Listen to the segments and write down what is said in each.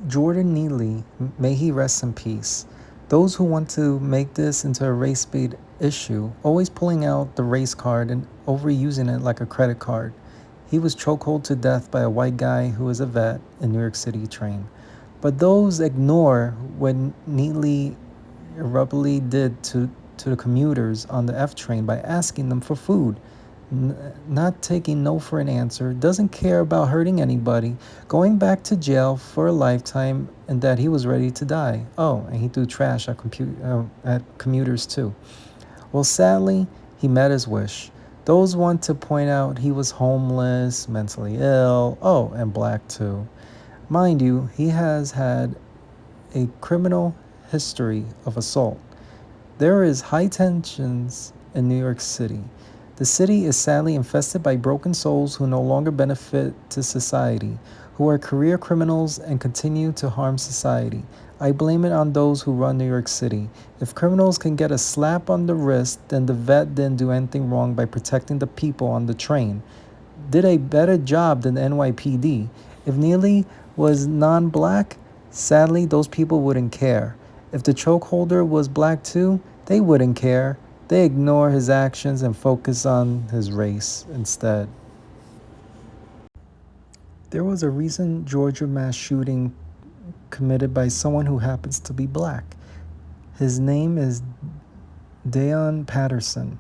Jordan Neely, may he rest in peace. Those who want to make this into a race bait issue, always pulling out the race card and overusing it like a credit card. He was chokehold to death by a white guy who was a vet in New York City train. But those ignore what Neely abruptly did to the commuters on the F train by asking them for food, not taking no for an answer, doesn't care about hurting anybody, going back to jail for a lifetime, and that he was ready to die. Oh, and he threw trash at commuters too. Well, sadly, he met his wish. Those want to point out he was homeless, mentally ill, oh, and black too. Mind you, he has had a criminal history of assault. There is high tensions in New York City. The city is sadly infested by broken souls who no longer benefit to society, who are career criminals and continue to harm society. I blame it on those who run New York City. If criminals can get a slap on the wrist, then the vet didn't do anything wrong by protecting the people on the train. Did a better job than the NYPD. If Neely was non black, sadly, those people wouldn't care. If the chokeholder was black too, they wouldn't care. They ignore his actions and focus on his race instead. There was a recent Georgia mass shooting committed by someone who happens to be black. His name is D.Patterson.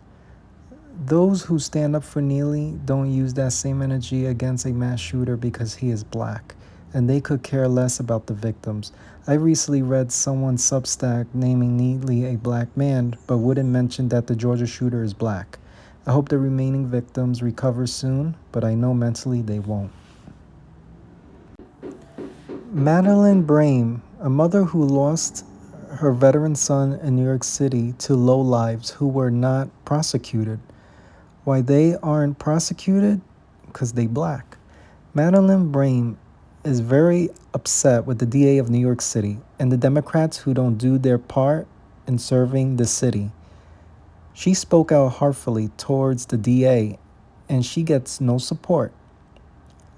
Those who stand up for Neely don't use that same energy against a mass shooter because he is black, and they could care less about the victims. I recently read someone's Substack naming Neely a black man, but wouldn't mention that the Georgia shooter is black. I hope the remaining victims recover soon, but I know mentally they won't. Madeline Brame, a mother who lost her veteran son in New York City to lowlives who were not prosecuted. Why they aren't prosecuted? Because they black. Madeline Brame is very upset with the DA of New York City and the Democrats who don't do their part in serving the city. She spoke out heartfully towards the DA and she gets no support.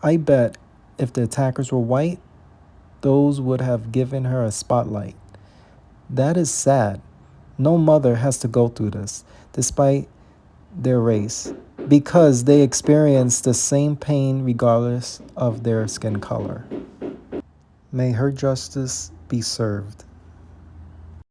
I bet if the attackers were white, those would have given her a spotlight. That is sad. No mother has to go through this, despite their race, because they experience the same pain regardless of their skin color. May her justice be served.